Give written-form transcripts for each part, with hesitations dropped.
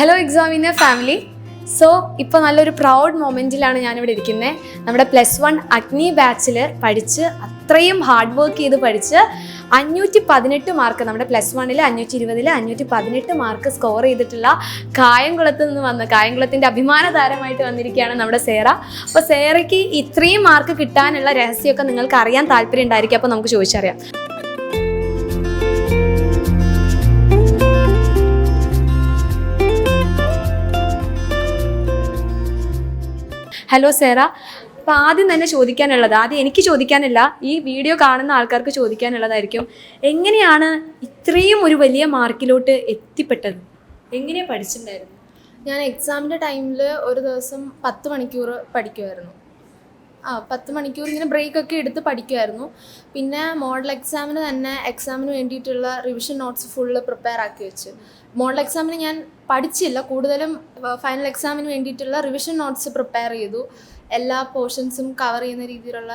Hello examiner family. So ഇപ്പോൾ നല്ലൊരു proud മൊമെൻറ്റിലാണ് ഞാനിവിടെ ഇരിക്കുന്നത്. നമ്മുടെ +1 അഗ്നി ബാച്ചിൽ പഠിച്ച് അത്രയും ഹാർഡ് വർക്ക് ചെയ്ത് പഠിച്ച് 518 മാർക്ക്, നമ്മുടെ +1-ൽ 520-ൽ 518 മാർക്ക് സ്കോർ ചെയ്തിട്ടുള്ള കായംകുളത്ത് നിന്ന് വന്ന കായംകുളത്തിൻ്റെ അഭിമാന താരമായിട്ട് വന്നിരിക്കുകയാണ് നമ്മുടെ സേറ. അപ്പോൾ സേറയ്ക്ക് ഇത്രയും മാർക്ക് കിട്ടാനുള്ള രഹസ്യമൊക്കെ നിങ്ങൾക്ക് അറിയാൻ താല്പര്യം ഉണ്ടായിരിക്കും. അപ്പോൾ നമുക്ക് ചോദിച്ചറിയാം. ഹലോ സേറ, അപ്പോൾ ആദ്യം തന്നെ ചോദിക്കാനുള്ളത്, ആദ്യം എനിക്ക് ചോദിക്കാനില്ല, ഈ വീഡിയോ കാണുന്ന ആൾക്കാർക്ക് ചോദിക്കാനുള്ളതായിരിക്കും, എങ്ങനെയാണ് ഇത്രയും ഒരു വലിയ മാർക്കിലോട്ട് എത്തിപ്പെട്ടത്? എങ്ങനെയാണ് പഠിച്ചിട്ടുണ്ടായിരുന്നു? ഞാൻ എക്സാമിൻ്റെ ടൈമിൽ ഒരു ദിവസം 10 മണിക്കൂർ പഠിക്കുമായിരുന്നു. 10 മണിക്കൂർ ഇങ്ങനെ ബ്രേക്കൊക്കെ എടുത്ത് പഠിക്കുമായിരുന്നു. പിന്നെ മോഡൽ എക്സാമിന് തന്നെ എക്സാമിന് വേണ്ടിയിട്ടുള്ള റിവിഷൻ നോട്ട്സ് ഫുള്ള് പ്രിപ്പയർ ആക്കി വെച്ച്. മോഡൽ എക്സാമിന് ഞാൻ പഠിച്ചില്ല, കൂടുതലും ഫൈനൽ എക്സാമിന് വേണ്ടിയിട്ടുള്ള റിവിഷൻ നോട്ട്സ് പ്രിപ്പയർ ചെയ്തു. എല്ലാ പോർഷൻസും കവർ ചെയ്യുന്ന രീതിയിലുള്ള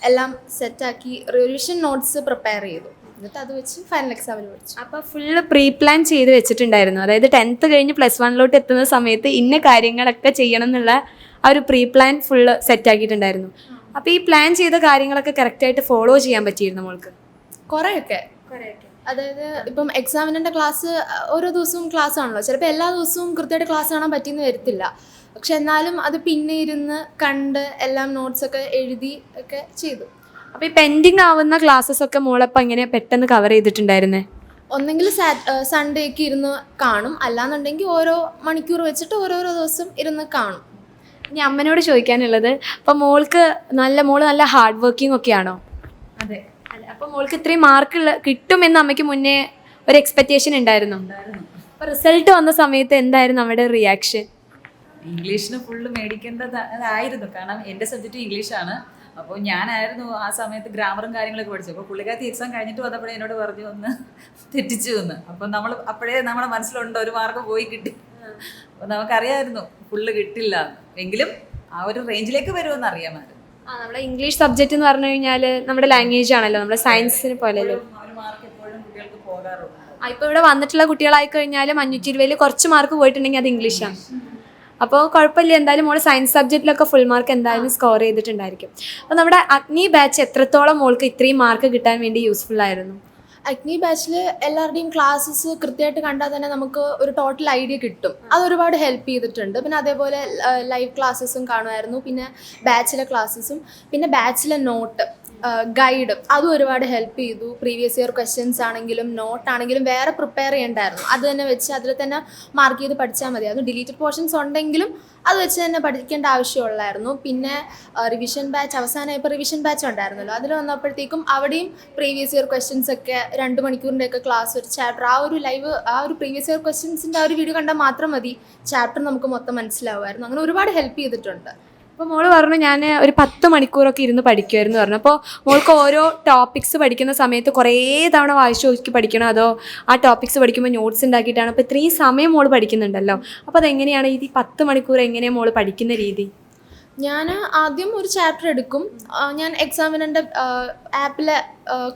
എല്ലാം സെറ്റാക്കി റിവിഷൻ നോട്ട്സ് പ്രിപ്പയർ ചെയ്തു. എന്നിട്ട് അത് വെച്ച് ഫൈനൽ എക്സാമിന് പഠിച്ചു. അപ്പോൾ ഫുള്ള് പ്രീ പ്ലാൻ ചെയ്ത് വെച്ചിട്ടുണ്ടായിരുന്നു, അതായത് 10th കഴിഞ്ഞ് +1-ലോട്ട് എത്തുന്ന സമയത്ത് ഇന്ന കാര്യങ്ങളൊക്കെ ചെയ്യണം എന്നുള്ള ആ ഒരു പ്രീ പ്ലാൻ ഫുള്ള് സെറ്റാക്കിയിട്ടുണ്ടായിരുന്നു. അപ്പോൾ ഈ പ്ലാൻ ചെയ്ത കാര്യങ്ങളൊക്കെ കറക്റ്റായിട്ട് ഫോളോ ചെയ്യാൻ പറ്റിയിരുന്നു നമ്മൾക്ക്? കുറേയൊക്കെ. അതായത് ഇപ്പം എക്സാമിൻ്റെ ക്ലാസ് ഓരോ ദിവസവും ക്ലാസ് ആണല്ലോ, ചിലപ്പോൾ എല്ലാ ദിവസവും കൃത്യമായിട്ട് ക്ലാസ് കാണാൻ പറ്റിയെന്ന് വരത്തില്ല. പക്ഷെ എന്നാലും അത് പിന്നെ ഇരുന്ന് കണ്ട് എല്ലാം നോട്ട്സൊക്കെ എഴുതി ഒക്കെ ചെയ്തു. അപ്പോൾ ഈ പെൻഡിങ് ആവുന്ന ക്ലാസ്സസ് ഒക്കെ മോളപ്പം എങ്ങനെ പെട്ടെന്ന് കവർ ചെയ്തിട്ടുണ്ടായിരുന്നേ? ഒന്നെങ്കിൽ സൺഡേക്ക് ഇരുന്ന് കാണും, അല്ലാന്നുണ്ടെങ്കിൽ ഓരോ മണിക്കൂർ വെച്ചിട്ട് ഓരോരോ ദിവസം ഇരുന്ന് കാണും. ഇനി അമ്മനോട് ചോദിക്കാനുള്ളത്, അപ്പം മോള് നല്ല ഹാർഡ് വർക്കിംഗ് ഒക്കെയാണോ? അതെ. അപ്പോൾ മോൾക്ക് ഇത്രയും മാർക്ക് കിട്ടുമെന്ന് അമ്മയ്ക്ക് മുന്നേ ഒരു എക്സ്പെക്റ്റേഷൻ ഉണ്ടായിരുന്നു. അപ്പോൾ റിസൾട്ട് വന്ന സമയത്ത് എന്തായിരുന്നു നമ്മുടെ റിയാക്ഷൻ? ഇംഗ്ലീഷിന് ഫുള്ള് മേടിക്കേണ്ടതായിരുന്നു, കാരണം എൻ്റെ സബ്ജക്റ്റ് ഇംഗ്ലീഷാണ്. അപ്പോൾ ഞാനായിരുന്നു ആ സമയത്ത് ഗ്രാമറും കാര്യങ്ങളൊക്കെ പഠിച്ചു. അപ്പോൾ പുള്ളിക്കാരത്തി എക്സാം കഴിഞ്ഞിട്ട് വന്നപ്പോഴേ എന്നോട് പറഞ്ഞു ഒന്ന് തെറ്റിച്ചു എന്ന്. അപ്പം അപ്പോഴേ നമ്മുടെ മനസ്സിലുണ്ട് ഒരു മാർക്ക് പോയി കിട്ടി. അപ്പോൾ നമുക്കറിയാമായിരുന്നു ഫുള്ള് കിട്ടില്ല, എങ്കിലും ആ ഒരു റേഞ്ചിലേക്ക് വരുമെന്ന് അറിയാമായിരുന്നു. നമ്മുടെ ഇംഗ്ലീഷ് സബ്ജക്റ്റ് എന്ന് പറഞ്ഞു കഴിഞ്ഞാൽ നമ്മുടെ ലാംഗ്വേജ് ആണല്ലോ, നമ്മുടെ സയൻസിന് പോലെയല്ലോ. ഒരു മാർക്ക് എപ്പോഴും കുട്ടികൾക്ക് പോകാറുണ്ട്. ഇപ്പോൾ ഇവിടെ വന്നിട്ടുള്ള കുട്ടികളായി കഴിഞ്ഞാലും 520-ൽ കുറച്ച് മാർക്ക് പോയിട്ടുണ്ടെങ്കിൽ അത് ഇംഗ്ലീഷാണ്. അപ്പോൾ കുഴപ്പമില്ല, എന്തായാലും മോൾ സയൻസ് സബ്ജക്റ്റിലൊക്കെ ഫുൾ മാർക്ക് എന്തായാലും സ്കോർ ചെയ്തിട്ടുണ്ടായിരിക്കും. അപ്പോൾ നമ്മുടെ അഗ്നി ബാച്ച് എത്രത്തോളം മോൾക്ക് ഇത്രയും മാർക്ക് കിട്ടാൻ വേണ്ടി യൂസ്ഫുൾ ആയിരുന്നു? അഗ്നി ബാച്ചിൽ എല്ലാവരുടെയും ക്ലാസ്സസ് കൃത്യമായിട്ട് കണ്ടാൽ തന്നെ നമുക്ക് ഒരു ടോട്ടൽ ഐഡിയ കിട്ടും. അത് ഒരുപാട് ഹെൽപ്പ് ചെയ്തിട്ടുണ്ട്. പിന്നെ അതേപോലെ ലൈവ് ക്ലാസ്സസും കാണുമായിരുന്നു, പിന്നെ ബാച്ചിലെ ക്ലാസ്സസും, പിന്നെ ബാച്ചിലെ നോട്ട് ഗൈഡ് അതും ഒരുപാട് ഹെൽപ്പ് ചെയ്തു. പ്രീവിയസ് ഇയർ ക്വസ്റ്റ്യൻസ് ആണെങ്കിലും നോട്ടാണെങ്കിലും വേറെ പ്രിപ്പയർ ചെയ്യണ്ടായിരുന്നു, അത് തന്നെ വെച്ച് അതിൽ തന്നെ മാർക്ക് ചെയ്ത് പഠിച്ചാൽ മതി. അത് ഡിലീറ്റഡ് പോർഷൻസ് ഉണ്ടെങ്കിലും അത് വെച്ച് തന്നെ പഠിക്കേണ്ട ആവശ്യമുള്ളായിരുന്നു. പിന്നെ റിവിഷൻ ബാച്ച് അവസാനമായപ്പോൾ റിവിഷൻ ബാച്ച് ഉണ്ടായിരുന്നല്ലോ, അതിൽ വന്നപ്പോഴത്തേക്കും അവിടെയും പ്രീവിയസ് ഇയർ ക്വസ്റ്റ്യൻസ് ഒക്കെ 2 മണിക്കൂറിൻ്റെയൊക്കെ ക്ലാസ്, ഒരു ചാപ്റ്റർ, ആ ഒരു പ്രീവിയസ് ഇയർ ക്വസ്റ്റ്യൻസിൻ്റെ ആ ഒരു വീഡിയോ കണ്ടാൽ മാത്രം മതി ചാപ്റ്റർ നമുക്ക് മൊത്തം മനസ്സിലാവുമായിരുന്നു. അങ്ങനെ ഒരുപാട് ഹെൽപ്പ് ചെയ്തിട്ടുണ്ട്. അപ്പോൾ മോള് പറഞ്ഞു ഞാൻ ഒരു 10 മണിക്കൂറൊക്കെ ഇരുന്ന് പഠിക്കുമായിരുന്നു പറഞ്ഞു. അപ്പോൾ മോൾക്ക് ഓരോ ടോപ്പിക്സ് പഠിക്കുന്ന സമയത്ത് കുറേ തവണ വായിച്ചു നോക്കി പഠിക്കണോ, അതോ ആ ടോപ്പിക്സ് പഠിക്കുമ്പോൾ നോട്ട്സ് ഉണ്ടാക്കിയിട്ടാണ്? അപ്പോൾ ഇത്രയും സമയം മോള് പഠിക്കുന്നുണ്ടല്ലോ, അപ്പോൾ അതെങ്ങനെയാണ് ഈ 10 മണിക്കൂർ എങ്ങനെയാണ് മോള് പഠിക്കുന്ന രീതി? ഞാൻ ആദ്യം ഒരു ചാപ്റ്റർ എടുക്കും. ഞാൻ എക്സാമിനൻ്റെ ആപ്പിലെ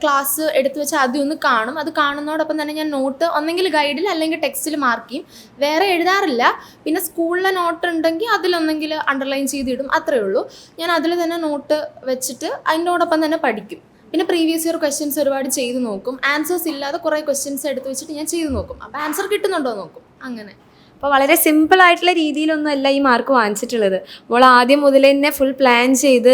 ക്ലാസ് എടുത്തു വെച്ച് ആദ്യം ഒന്ന് കാണും. അത് കാണുന്നതോടൊപ്പം തന്നെ ഞാൻ നോട്ട് ഒന്നെങ്കിൽ ഗൈഡിൽ അല്ലെങ്കിൽ ടെക്സ്റ്റിൽ മാർക്ക് ചെയ്യും. വേറെ എഴുതാറില്ല. പിന്നെ സ്കൂളിലെ നോട്ട് ഉണ്ടെങ്കിൽ അതിലൊന്നെങ്കിൽ അണ്ടർലൈൻ ചെയ്തിടും, അത്രയേ ഉള്ളൂ. ഞാൻ അതിൽ തന്നെ നോട്ട് വെച്ചിട്ട് അതിനോടൊപ്പം തന്നെ പഠിക്കും. പിന്നെ പ്രീവിയസ് ഇയർ ക്വസ്റ്റ്യൻസ് ഒരുപാട് ചെയ്ത് നോക്കും. ആൻസേഴ്സ് ഇല്ലാതെ കുറേ ക്വസ്റ്റ്യൻസ് എടുത്ത് വെച്ചിട്ട് ഞാൻ ചെയ്ത് നോക്കും. അപ്പോൾ ആൻസർ കിട്ടുന്നുണ്ടോ നോക്കും, അങ്ങനെ. അപ്പോൾ വളരെ സിമ്പിളായിട്ടുള്ള രീതിയിലൊന്നും അല്ല ഈ മാർക്ക് വാങ്ങിച്ചിട്ടുള്ളത്. മോൾ ആദ്യം മുതൽ തന്നെ ഫുൾ പ്ലാൻ ചെയ്ത്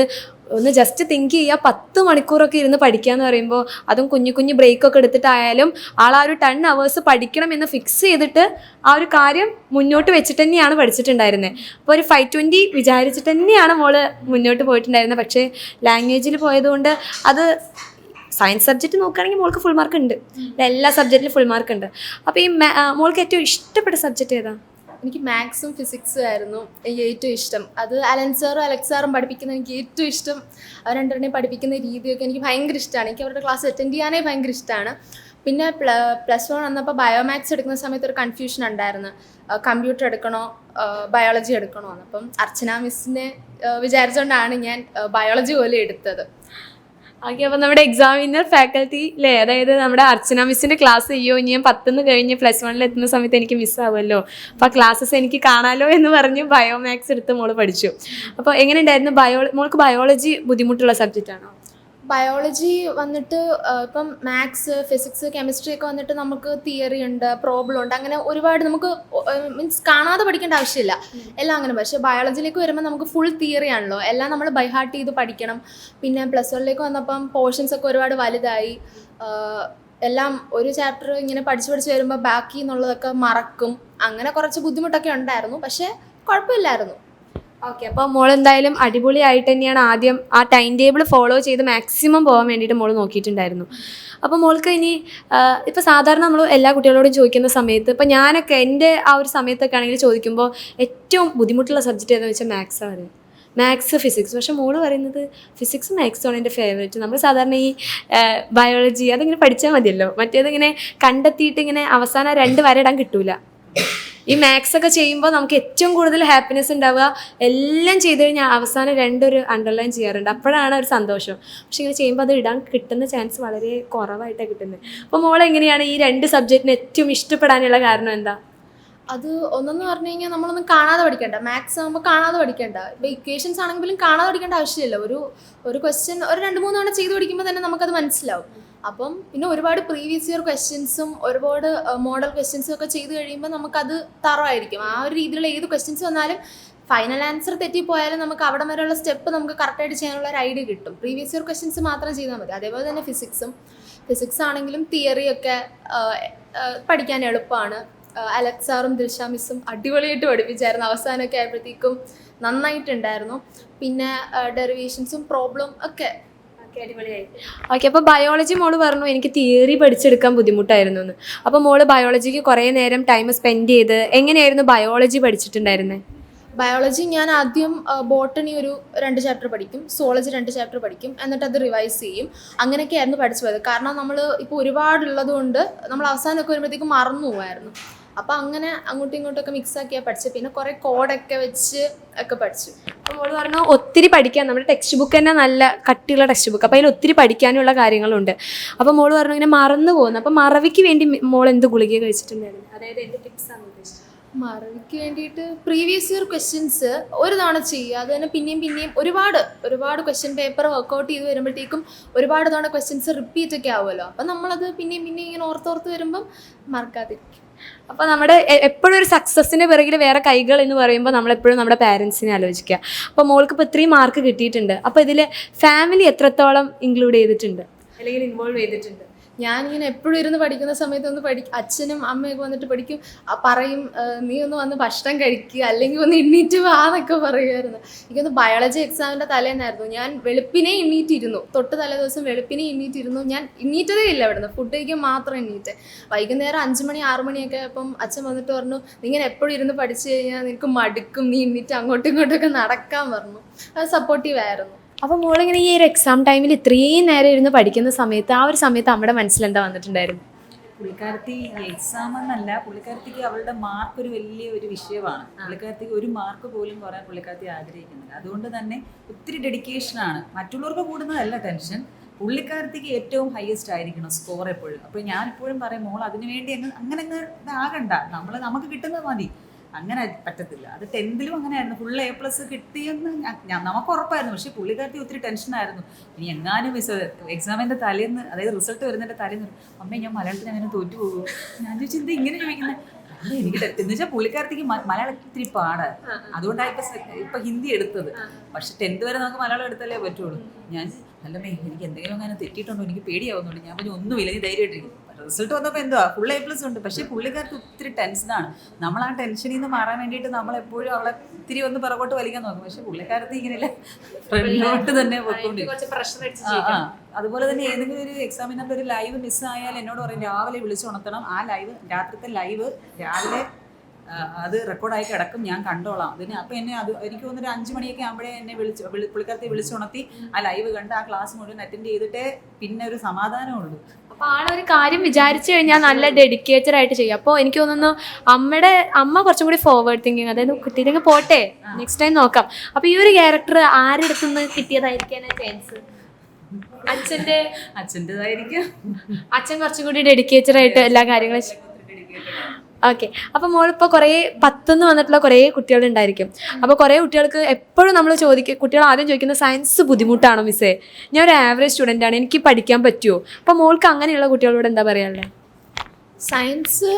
ഒന്ന് ജസ്റ്റ് തിങ്ക് ചെയ്യുക, 10 മണിക്കൂറൊക്കെ ഇരുന്ന് പഠിക്കുക എന്ന് പറയുമ്പോൾ, അതും കുഞ്ഞു ബ്രേക്കൊക്കെ എടുത്തിട്ടായാലും ആ ഒരു 10 hours പഠിക്കണം എന്ന് ഫിക്സ് ചെയ്തിട്ട് ആ ഒരു കാര്യം മുന്നോട്ട് വെച്ചിട്ട് തന്നെയാണ് പഠിച്ചിട്ടുണ്ടായിരുന്നത്. അപ്പോൾ ഒരു 520 വിചാരിച്ചിട്ട് തന്നെയാണ് മോള് മുന്നോട്ട് പോയിട്ടുണ്ടായിരുന്നത്. പക്ഷേ ലാംഗ്വേജിൽ പോയതുകൊണ്ട് അത് സയൻസ് സബ്ജക്റ്റ് നോക്കുകയാണെങ്കിൽ മോൾക്ക് ഫുൾ മാർക്ക് ഉണ്ട്, എല്ലാ സബ്ജക്റ്റിലും ഫുൾ മാർക്ക് ഉണ്ട്. അപ്പോൾ ഈ മോൾക്ക് ഏറ്റവും ഇഷ്ടപ്പെട്ട സബ്ജക്റ്റ് ഏതാ? എനിക്ക് മാത്സും ഫിസിക്സും ആയിരുന്നു എനിക്ക് ഏറ്റവും ഇഷ്ടം. അത് അലൻ സാറും അലക്സ് സാറും പഠിപ്പിക്കുന്നത് എനിക്ക് ഏറ്റവും ഇഷ്ടം. അവർ രണ്ടുപേരെയും പഠിപ്പിക്കുന്ന രീതിയൊക്കെ എനിക്ക് ഭയങ്കര ഇഷ്ടമാണ്. എനിക്ക് അവരുടെ ക്ലാസ് അറ്റൻഡ് ചെയ്യാനേ ഭയങ്കര ഇഷ്ടമാണ്. പിന്നെ +1 വന്നപ്പോൾ ബയോമാത്സ് എടുക്കുന്ന സമയത്ത് ഒരു കൺഫ്യൂഷൻ ഉണ്ടായിരുന്നു, കമ്പ്യൂട്ടർ എടുക്കണോ ബയോളജി എടുക്കണോ എന്ന്. അപ്പം അർച്ചന മിസ്സിനെ വിചാരിച്ചുകൊണ്ടാണ് ഞാൻ ബയോളജി പോലെ എടുത്തത്. ഓക്കെ, അപ്പോൾ നമ്മുടെ എക്സാമിനർ ഫാക്കൽറ്റി അല്ലേ, അതായത് നമ്മുടെ അർച്ചന മിസ്സിൻ്റെ ക്ലാസ് അയ്യോ ഇനി ഞാൻ 10 കഴിഞ്ഞ് +1 എത്തുന്ന സമയത്ത് എനിക്ക് മിസ്സാവുമല്ലോ, അപ്പോൾ ആ ക്ലാസ്സസ് എനിക്ക് കാണാമല്ലോ എന്ന് പറഞ്ഞ് ബയോമാക്സ് എടുത്ത് മോള് പഠിച്ചു. അപ്പോൾ എങ്ങനെ ഉണ്ടായിരുന്നു മോൾക്ക് ബയോളജി ബുദ്ധിമുട്ടുള്ള സബ്ജക്റ്റാണോ? ബയോളജി വന്നിട്ട് ഇപ്പം മാത്സ്, ഫിസിക്സ്, കെമിസ്ട്രി ഒക്കെ വന്നിട്ട് നമുക്ക് തിയറി ഉണ്ട്, പ്രോബ്ലം ഉണ്ട്, അങ്ങനെ ഒരുപാട് നമുക്ക് മീൻസ് കാണാതെ പഠിക്കേണ്ട ആവശ്യമില്ല, എല്ലാം അങ്ങനെ. പക്ഷേ ബയോളജിയിലേക്ക് വരുമ്പോൾ നമുക്ക് ഫുൾ തിയറി ആണല്ലോ, എല്ലാം നമ്മൾ ബൈഹാർട്ട് ചെയ്ത് പഠിക്കണം. പിന്നെ +1 വന്നപ്പം പോർഷൻസ് ഒക്കെ ഒരുപാട് വലുതായി, എല്ലാം ഒരു ചാപ്റ്റർ ഇങ്ങനെ പഠിച്ച് വരുമ്പോൾ ബാക്കി എന്നുള്ളതൊക്കെ മറക്കും, അങ്ങനെ കുറച്ച് ബുദ്ധിമുട്ടൊക്കെ ഉണ്ടായിരുന്നു. പക്ഷേ കുഴപ്പമില്ലായിരുന്നു. ഓക്കെ, അപ്പോൾ മോൾ എന്തായാലും അടിപൊളിയായിട്ട് തന്നെയാണ് ആദ്യം ആ ടൈം ടേബിൾ ഫോളോ ചെയ്ത് മാക്സിമം പോകാൻ വേണ്ടിയിട്ട് മോൾ നോക്കിയിട്ടുണ്ടായിരുന്നു. അപ്പോൾ മോൾക്ക് ഇനി ഇപ്പോൾ സാധാരണ നമ്മൾ എല്ലാ കുട്ടികളോടും ചോദിക്കുന്ന സമയത്ത്, ഇപ്പോൾ ഞാനൊക്കെ എൻ്റെ ആ ഒരു സമയത്തൊക്കെ ആണെങ്കിൽ ചോദിക്കുമ്പോൾ ഏറ്റവും ബുദ്ധിമുട്ടുള്ള സബ്ജക്റ്റ് ഏതാണെന്ന് വെച്ചാൽ മാത്സാണ്, മാത്സ്, ഫിസിക്സ്. പക്ഷേ മോള് പറയുന്നത് ഫിസിക്സും മാത്സും ആണ് എൻ്റെ ഫേവറേറ്റ്. നമ്മൾ സാധാരണ ഈ ബയോളജി അതിങ്ങനെ പഠിച്ചാൽ മതിയല്ലോ, മറ്റേതിങ്ങനെ കണ്ടെത്തിയിട്ട് ഇങ്ങനെ അവസാനം 2 വര ഇടാൻ കിട്ടൂല. ഈ മാത്സ് ഒക്കെ ചെയ്യുമ്പോൾ നമുക്ക് ഏറ്റവും കൂടുതൽ ഹാപ്പിനെസ് ഉണ്ടാവുക, എല്ലാം ചെയ്ത് കഴിഞ്ഞാൽ അവസാനം 2 ഒരു അണ്ടർലൈൻ ചെയ്യാറുണ്ട്, അപ്പോഴാണ് ഒരു സന്തോഷം. പക്ഷെ ഇങ്ങനെ ചെയ്യുമ്പോൾ അത് ഇടാൻ കിട്ടുന്ന ചാൻസ് വളരെ കുറവായിട്ടാണ് കിട്ടുന്നത്. അപ്പോൾ മോൾ എങ്ങനെയാണ് ഈ 2 സബ്ജക്റ്റിന് ഏറ്റവും ഇഷ്ടപ്പെടാനുള്ള കാരണം എന്താ? അത് ഒന്നെന്ന് പറഞ്ഞു കഴിഞ്ഞാൽ നമ്മളൊന്നും കാണാതെ പഠിക്കേണ്ട, മാത്സ് ആകുമ്പോൾ കാണാതെ പഠിക്കേണ്ട. ഇപ്പോൾ ഇക്വേഷൻസ് ആണെങ്കിലും കാണാതെ പഠിക്കേണ്ട ആവശ്യമില്ല. ഒരു ക്വസ്റ്റ്യൻ ഒരു 2-3 തവണ ചെയ്ത് പഠിക്കുമ്പോൾ തന്നെ നമുക്കത് മനസ്സിലാവും. അപ്പം പിന്നെ ഒരുപാട് പ്രീവിയസ് ഇയർ ക്വസ്റ്റ്യൻസും ഒരുപാട് മോഡൽ ക്വസ്റ്റ്യൻസും ഒക്കെ ചെയ്ത് കഴിയുമ്പോൾ നമുക്കത് തറവായിരിക്കും. ആ ഒരു രീതിയിലുള്ള ഏത് ക്വസ്റ്റ്യൻസ് വന്നാലും ഫൈനൽ ആൻസർ തെറ്റിപ്പോയാലും നമുക്ക് അവിടെ വരെയുള്ള സ്റ്റെപ്പ് നമുക്ക് കറക്റ്റായിട്ട് ചെയ്യാനുള്ള ഒരു ഐഡിയ കിട്ടും. പ്രീവിയസ് ഇയർ ക്വസ്റ്റ്യൻസ് മാത്രം ചെയ്താൽ മതി. അതേപോലെ തന്നെ ഫിസിക്സ് ആണെങ്കിലും തിയറിയൊക്കെ പഠിക്കാൻ എളുപ്പമാണ്. അലക്സ് സാറും ദിൽഷ മിസ്സും അടിപൊളിയായിട്ട് പഠിപ്പിച്ചായിരുന്നു. അവസാനമൊക്കെ ആയപ്പോഴത്തേക്കും നന്നായിട്ടുണ്ടായിരുന്നു. പിന്നെ ഡെറിവേഷൻസും പ്രോബ്ലം ഒക്കെ അടിപൊളിയായി. ഓക്കെ, അപ്പോൾ ബയോളജി മോള് പറഞ്ഞു എനിക്ക് തിയറി പഠിച്ചെടുക്കാൻ ബുദ്ധിമുട്ടായിരുന്നു എന്ന്. അപ്പോൾ മോള് ബയോളജിക്ക് കുറേ നേരം ടൈം സ്പെൻഡ് ചെയ്ത് എങ്ങനെയായിരുന്നു ബയോളജി പഠിച്ചിട്ടുണ്ടായിരുന്നത്? ബയോളജി ഞാൻ ആദ്യം ബോട്ടണി ഒരു 2 ചാപ്റ്റർ പഠിക്കും, സുവോളജി 2 ചാപ്റ്റർ പഠിക്കും, എന്നിട്ട് അത് റിവൈസ് ചെയ്യും. അങ്ങനെയൊക്കെയായിരുന്നു പഠിച്ചു പോയത്. കാരണം നമ്മൾ ഇപ്പോൾ ഒരുപാടുള്ളത് കൊണ്ട് നമ്മൾ അവസാനമൊക്കെ വരുമ്പോഴത്തേക്കും മറന്നു പോകുമായിരുന്നു. അപ്പോൾ അങ്ങനെ അങ്ങോട്ടും ഇങ്ങോട്ടൊക്കെ മിക്സാക്കിയാണ് പഠിച്ചത്. പിന്നെ കുറേ കോഡൊക്കെ വെച്ച് ഒക്കെ പഠിച്ചു. അപ്പോൾ മോള് പറഞ്ഞു ഒത്തിരി പഠിക്കാൻ, നമ്മുടെ ടെക്സ്റ്റ് ബുക്ക് തന്നെ നല്ല കട്ടിയുള്ള ടെക്സ്റ്റ് ബുക്ക്, അപ്പോൾ അതിൽ ഒത്തിരി പഠിക്കാനുള്ള കാര്യങ്ങളുണ്ട്. അപ്പോൾ മോള് പറഞ്ഞു ഇങ്ങനെ മറന്നു പോകുന്നു. അപ്പോൾ മറവിക്ക് വേണ്ടി മോൾ എന്ത് ഗുളിക കഴിച്ചിട്ടുണ്ടായിരുന്നു? അതായത് എന്ത് ടിപ്സാണ് ഉദ്ദേശിച്ചത്? മറവിക്ക് വേണ്ടിയിട്ട് പ്രീവിയസ് ഇയർ ക്വസ്റ്റ്യൻസ് ഒരു തവണ ചെയ്യുക, അത് തന്നെ പിന്നെയും ഒരുപാട് ക്വസ്റ്റ്യൻ പേപ്പർ വർക്കൗട്ട് ചെയ്ത് വരുമ്പോഴത്തേക്കും ഒരുപാട് തവണ ക്വസ്റ്റ്യൻസ് റിപ്പീറ്റ് ഒക്കെ ആവുമല്ലോ. അപ്പം നമ്മളത് പിന്നെയും ഇങ്ങനെ ഓർത്തോർത്ത് വരുമ്പം മറക്കാതിരിക്കും. അപ്പോൾ നമ്മുടെ എപ്പോഴും ഒരു സക്സസ്സിന് പിറകിൽ വേറെ കൈകൾ എന്ന് പറയുമ്പോൾ നമ്മളെപ്പോഴും നമ്മുടെ പാരൻസിനെ ആലോചിക്കുക. അപ്പോൾ മോൾക്ക് ഇപ്പോൾ 3 മാർക്ക് കിട്ടിയിട്ടുണ്ട്. അപ്പോൾ ഇതിൽ ഫാമിലി എത്രത്തോളം ഇൻക്ലൂഡ് ചെയ്തിട്ടുണ്ട് അല്ലെങ്കിൽ ഇൻവോൾവ് ചെയ്തിട്ടുണ്ട്? ഞാനിങ്ങനെ എപ്പോഴും ഇരുന്ന് പഠിക്കുന്ന സമയത്ത് അച്ഛനും അമ്മയൊക്കെ വന്നിട്ട് പഠിക്കും, പറയും നീ ഒന്ന് വന്ന് ഭക്ഷണം കഴിക്കുക, അല്ലെങ്കിൽ ഒന്ന് എണ്ണീറ്റ് വാ എന്നൊക്കെ പറയുമായിരുന്നു. എനിക്കൊന്ന് ബയോളജി എക്സാമിൻ്റെ തലേന്നായിരുന്നു. ഞാൻ വെളുപ്പിനെ എണ്ണീറ്റിരുന്നു, തൊട്ട് തലേ ദിവസം വെളുപ്പിനെ എണ്ണീറ്റിരുന്നു. ഞാൻ എണ്ണീറ്റതേ ഇല്ല ഇവിടുന്ന്, ഫുഡ് കഴിക്കാൻ മാത്രം എണ്ണീറ്റ്. വൈകുന്നേരം 5 മണി 6 മണിയൊക്കെ അപ്പം അച്ഛൻ വന്നിട്ട് പറഞ്ഞു നീങ്ങനെ എപ്പോഴും ഇരുന്ന് പഠിച്ചു കഴിഞ്ഞാൽ നിനക്ക് മടുക്കും, നീ എണ്ണീറ്റ് അങ്ങോട്ടും ഇങ്ങോട്ടൊക്കെ നടക്കാൻ പറഞ്ഞു. അത് സപ്പോർട്ടീവ് ആയിരുന്നു. അപ്പോൾ മോളിങ്ങനെ ഈ ഒരു എക്സാം ടൈമിൽ ഇത്രയും നേരം ഇരുന്ന് പഠിക്കുന്ന സമയത്ത് ആ ഒരു സമയത്ത് നമ്മുടെ മനസ്സിലെന്താ വന്നിട്ടുണ്ടായിരുന്നു? പുള്ളിക്കാരത്തി എക്സാം എന്നല്ല, പുള്ളിക്കാരത്തിക്ക് അവളുടെ മാർക്ക് ഒരു വലിയ വിഷയമാണ്. പുള്ളിക്കാരത്തിക്ക് ഒരു മാർക്ക് പോലും കുറയാൻ പുള്ളിക്കാരത്തി ആഗ്രഹിക്കുന്നില്ല. അതുകൊണ്ട് തന്നെ ഒത്തിരി ഡെഡിക്കേഷനാണ്. മറ്റുള്ളവർക്ക് കൂടുന്നതല്ല ടെൻഷൻ, പുള്ളിക്കാരത്തിക്ക് ഏറ്റവും ഹയസ്റ്റ് ആയിരിക്കണം സ്കോർ എപ്പോഴും. അപ്പോൾ ഞാനെപ്പോഴും പറയും മോൾ അതിനുവേണ്ടി അങ്ങനെ ഇതാകണ്ട, നമുക്ക് കിട്ടുന്നത് മതി. അങ്ങനെ പറ്റത്തില്ല. അത് 10th അങ്ങനെയായിരുന്നു. ഫുൾ A+ കിട്ടിയെന്ന് നമുക്ക് ഉറപ്പായിരുന്നു. പക്ഷേ പുള്ളിക്കാരത്തി ഒത്തിരി ടെൻഷനായിരുന്നു. ഇനി എങ്ങാനും എക്സാമിൻ്റെ തലേന്ന്, അതായത് റിസൾട്ട് വരുന്നതിൻ്റെ തലേന്ന് അമ്മേ ഞാൻ മലയാളത്തിൽ അങ്ങനെ തോറ്റു പോകും. ഞാൻ ചോദിച്ചാൽ എന്താ ഇങ്ങനെ ചോദിക്കുന്നത്? എനിക്ക് എന്ന് വെച്ചാൽ പുള്ളിക്കാരത്തേക്ക് മലയാളം ഇത്തിരി പാടാണ്. അതുകൊണ്ടാണ് ഇപ്പം ഹിന്ദി എടുത്തത്. പക്ഷെ 10th വരെ നമുക്ക് മലയാളം എടുത്താലേ പറ്റുള്ളൂ. ഞാൻ അല്ലമ്മേ എനിക്ക് എന്തെങ്കിലും അങ്ങനെ തെറ്റിയിട്ടുണ്ടോ, എനിക്ക് പേടിയാവുന്നുണ്ട്. ഞാൻ പറഞ്ഞു ഒന്നുമില്ല, നീ ധൈര്യമായിട്ടിരിക്കും. റിസൾട്ട് വന്നപ്പോൾ എന്തുവാ ഫുൾ A+ ഉണ്ട്. പക്ഷേ പുള്ളിക്കാർക്ക് ഒത്തിരി ടെൻഷനാണ്. നമ്മൾ ആ ടെൻഷനിൽ നിന്ന് മാറാൻ വേണ്ടിയിട്ട് നമ്മളെപ്പോഴും അവളെ ഇത്തിരി ഒന്ന് പിറകോട്ട് വലിക്കാൻ നോക്കും. പക്ഷെ പുള്ളിക്കാരത്ത് ഇങ്ങനെയല്ല, ഫ്രണ്ടിലോട്ട് തന്നെ പോയിക്കൊണ്ടിരിക്കും. അതുപോലെ തന്നെ ഏതെങ്കിലും ഒരു എക്സാമിനറിൻ്റെ ഒരു ലൈവ് മിസ്സായാൽ എന്നോട് പറയും രാവിലെ വിളിച്ചുണർത്തണം. ആ ലൈവ് രാത്രിത്തെ ലൈവ് രാവിലെ അത് റെക്കോർഡായി കിടക്കും, ഞാൻ കണ്ടോളാം അതിന്. അപ്പോൾ എനിക്ക് തോന്നുന്നൊരു 5 മണിയൊക്കെ ആകുമ്പോഴേ എന്നെ പുള്ളിക്കാരത്തെ വിളിച്ചുണർത്തി ആ ലൈവ് കണ്ട് ആ ക്ലാസ് മുഴുവൻ അറ്റൻഡ് ചെയ്തിട്ടേ പിന്നെ ഒരു സമാധാനമുള്ളൂ. അപ്പോൾ ആളൊരു കാര്യം വിചാരിച്ചു കഴിഞ്ഞാൽ നല്ല ഡെഡിക്കേറ്റഡ് ആയിട്ട് ചെയ്യും. അപ്പോൾ എനിക്ക് തോന്നുന്നു അമ്മ കുറച്ചും കൂടി ഫോർവേഡ് തിങ്കിങ്, അതായത് കിട്ടിയില്ലെങ്കിൽ പോട്ടെ നെക്സ്റ്റ് ടൈം നോക്കാം. അപ്പോൾ ഈ ഒരു ക്യാരക്ടർ ആരുടെ അടുത്തുനിന്ന് കിട്ടിയതായിരിക്കാനാണ് ചാൻസ്? അച്ഛൻ്റെതായിരിക്കും. അച്ഛൻ കുറച്ചും കൂടി ഡെഡിക്കേറ്റഡ് ആയിട്ട് എല്ലാ കാര്യങ്ങളും. ഓക്കെ, അപ്പോൾ മോളിപ്പോൾ കുറേ 10 വന്നിട്ടുള്ള കുറേ കുട്ടികളുണ്ടായിരിക്കും. അപ്പോൾ കുറേ കുട്ടികൾക്ക് എപ്പോഴും നമ്മൾ കുട്ടികൾ ആദ്യം ചോദിക്കുന്ന സയൻസ് ബുദ്ധിമുട്ടാണോ മിസ്സേ, ഞാൻ ഒരു ആവറേജ് സ്റ്റുഡൻ്റ് ആണ്, എനിക്ക് പഠിക്കാൻ പറ്റുമോ? അപ്പോൾ മോൾക്ക് അങ്ങനെയുള്ള കുട്ടികളോട് എന്താ പറയാനുള്ളത്? സയൻസ്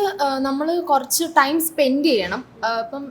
നമ്മൾ കുറച്ച് ടൈം സ്പെൻഡ് ചെയ്യണം. ഇപ്പം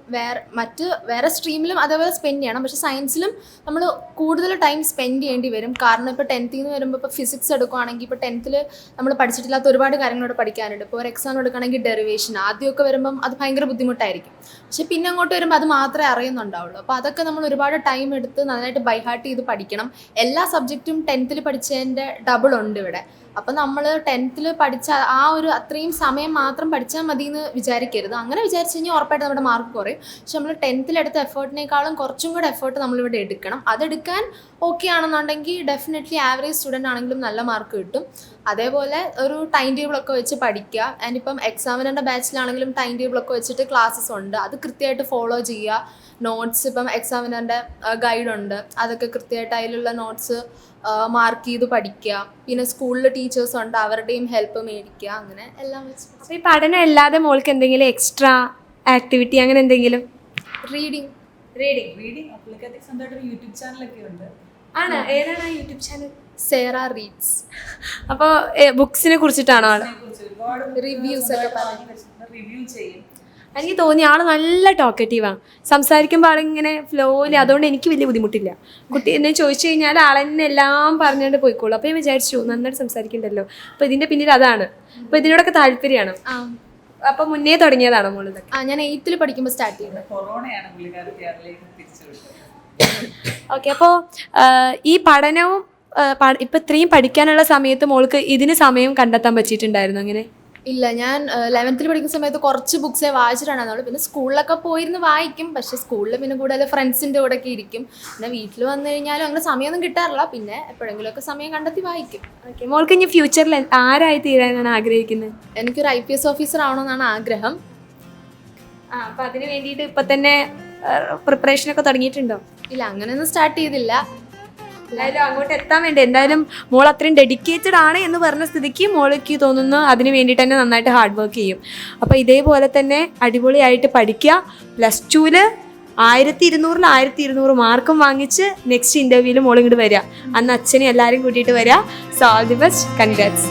വേറെ സ്ട്രീമിലും അതേപോലെ സ്പെൻഡ് ചെയ്യണം. പക്ഷേ സയൻസിലും നമ്മൾ കൂടുതൽ ടൈം സ്പെൻഡ് ചെയ്യേണ്ടി വരും. കാരണം ഇപ്പോൾ 10th നിന്ന് വരുമ്പോൾ ഇപ്പോൾ ഫിസിക്സ് എടുക്കുകയാണെങ്കിൽ ഇപ്പോൾ 10th നമ്മൾ പഠിച്ചിട്ടില്ലാത്ത ഒരുപാട് കാര്യങ്ങളോട് പഠിക്കാനുണ്ട്. ഇപ്പോൾ ഒരു എക്സാം എടുക്കുകയാണെങ്കിൽ ഡെറിവേഷൻ ആദ്യമൊക്കെ വരുമ്പം അത് ഭയങ്കര ബുദ്ധിമുട്ടായിരിക്കും. പക്ഷേ പിന്നെ അങ്ങോട്ട് വരുമ്പോൾ അത് മാത്രമേ അറിയുന്നുണ്ടാവുള്ളൂ. അപ്പോൾ അതൊക്കെ നമ്മൾ ഒരുപാട് ടൈം എടുത്ത് നന്നായിട്ട് ബൈഹാർട്ട് ചെയ്ത് പഠിക്കണം. എല്ലാ സബ്ജക്റ്റും 10th പഠിച്ചതിൻ്റെ ഡബിൾ ഉണ്ട് ഇവിടെ. അപ്പം നമ്മൾ 10th പഠിച്ച ആ ഒരു അത്രയും സമയം മാത്രം പഠിച്ചാൽ മതി എന്ന് വിചാരിക്കരുത്. അങ്ങനെ വിചാരിച്ചു കഴിഞ്ഞാൽ ഉറപ്പായിട്ട് നമ്മുടെ മാർക്ക് കുറയും. പക്ഷെ നമ്മൾ 10th എടുത്ത എഫേർട്ടിനേക്കാളും കുറച്ചും കൂടെ എഫേർട്ട് നമ്മളിവിടെ എടുക്കണം. അതെടുക്കാൻ ഓക്കെ ആണെന്നുണ്ടെങ്കിൽ ഡെഫിനറ്റ്ലി ആവറേജ് സ്റ്റുഡൻ്റ് ആണെങ്കിലും നല്ല മാർക്ക് കിട്ടും. അതേപോലെ ഒരു ടൈം ടേബിളൊക്കെ വെച്ച് പഠിക്കുക. ആൻഡ് ഇപ്പം എക്സാമിനറിൻ്റെ ബാച്ചിലാണെങ്കിലും ടൈം ടേബിളൊക്കെ വെച്ചിട്ട് ക്ലാസ്സസ് ഉണ്ട്, അത് കൃത്യമായിട്ട് ഫോളോ ചെയ്യുക. നോട്ട്സ് ഇപ്പം എക്സാമിനറിൻ്റെ ഗൈഡുണ്ട്, അതൊക്കെ കൃത്യമായിട്ട് അതിലുള്ള നോട്ട്സ് മാർക്ക് ചെയ്ത് പഠിക്കുക. പിന്നെ സ്കൂളിൽ ടീച്ചേഴ്സ് ഉണ്ട്, അവരുടെയും ഹെൽപ്പ് മേടിക്കുക. അങ്ങനെ എല്ലാം വെച്ച്. അപ്പോൾ ഈ പഠനം അല്ലാതെ മോൾക്ക് എന്തെങ്കിലും എക്സ്ട്രാ ആക്ടിവിറ്റി അങ്ങനെ എന്തെങ്കിലും? റീഡിങ് പുള്ളിക്കാരത്തേക്ക് സ്വന്തമായിട്ടൊരു യൂട്യൂബ് ചാനലൊക്കെ ഉണ്ട്. ആണ്, ഏതാണ് ആ യൂട്യൂബ് ചാനൽ? സേറ റീഡ്സ്. അപ്പോൾ ബുക്സിനെ കുറിച്ചിട്ടാണോ ആൾ? റിവ്യൂസ് ഒക്കെ പറഞ്ഞു റിവ്യൂ ചെയ്യും. എനിക്ക് തോന്നി ആൾ നല്ല ടോക്കറ്റീവാണ്, സംസാരിക്കുമ്പോൾ ആളിങ്ങനെ ഫ്ലോയിൽ. അതുകൊണ്ട് എനിക്ക് വലിയ ബുദ്ധിമുട്ടില്ല. കുട്ടി എന്നെ ചോദിച്ചു കഴിഞ്ഞാൽ ആളെന്നെ എല്ലാം പറഞ്ഞുകൊണ്ട് പോയിക്കോളൂ. അപ്പോൾ ഞാൻ വിചാരിച്ചു നന്നായിട്ട് സംസാരിക്കണ്ടല്ലോ. അപ്പോൾ ഇതിൻ്റെ പിന്നിൽ അതാണ്. അപ്പോൾ ഇതിനോടൊക്കെ താല്പര്യമാണ്. അപ്പോൾ മുന്നേ തുടങ്ങിയതാണോ മോൾ ഇതൊക്കെ? ഞാൻ 8th പഠിക്കുമ്പോൾ സ്റ്റാർട്ട് ചെയ്തത്. കൊറോണയാണ് പുള്ളിക്കാരത്തെ അതിലേക്ക് തിരിച്ചുവിട്ടത്. ഓക്കെ, അപ്പോൾ ഈ പഠനവും ഇപ്പം ഇത്രയും പഠിക്കാനുള്ള സമയത്ത് മോൾക്ക് ഇതിന് സമയം കണ്ടെത്താൻ പറ്റിയിട്ടുണ്ടായിരുന്നു അങ്ങനെ? ഇല്ല, ഞാൻ 11th പഠിക്കുന്ന സമയത്ത് കുറച്ച് ബുക്സേ വായിച്ചിട്ടുണ്ടായിരുന്നുള്ളൂ. പിന്നെ സ്കൂളിലൊക്കെ പോയിരുന്ന് വായിക്കും. പക്ഷേ സ്കൂളിൽ പിന്നെ കൂടുതൽ ഫ്രണ്ട്സിൻ്റെ കൂടെ ഒക്കെ ഇരിക്കും. പിന്നെ വീട്ടിൽ വന്നു കഴിഞ്ഞാലും അങ്ങനെ സമയമൊന്നും കിട്ടാറില്ല. പിന്നെ എപ്പോഴെങ്കിലുമൊക്കെ സമയം കണ്ടെത്തി വായിക്കും. ഓക്കെ, മോൾക്ക് ഇനി ഫ്യൂച്ചറിൽ ആരായി തീരാനാണ് ആഗ്രഹിക്കുന്നത്? എനിക്കൊരു IPS ഓഫീസർ ആവണമെന്നാണ് ആഗ്രഹം. അപ്പോൾ അതിന് വേണ്ടിയിട്ട് ഇപ്പം തന്നെ പ്രിപ്പറേഷനൊക്കെ തുടങ്ങിയിട്ടുണ്ടോ? ഇല്ല, അങ്ങനെയൊന്നും സ്റ്റാർട്ട് ചെയ്തില്ല. എന്തായാലും അങ്ങോട്ട് എത്താൻ വേണ്ടി എന്തായാലും മോൾ അത്രയും ഡെഡിക്കേറ്റഡ് ആണ് എന്ന് പറഞ്ഞ സ്ഥിതിക്ക് മോൾക്ക് തോന്നുന്നു അതിന് വേണ്ടിയിട്ട് തന്നെ നന്നായിട്ട് ഹാർഡ് വർക്ക് ചെയ്യും. അപ്പോൾ ഇതേപോലെ തന്നെ അടിപൊളിയായിട്ട് പഠിക്കുക. +2 1200 1200 മാർക്കും വാങ്ങിച്ച് നെക്സ്റ്റ് ഇൻ്റർവ്യൂവിൽ മോൾ ഇങ്ങോട്ട് വരിക. അന്ന് അച്ഛനെ എല്ലാവരും കൂട്ടിയിട്ട് വരിക. So all the best, congrats.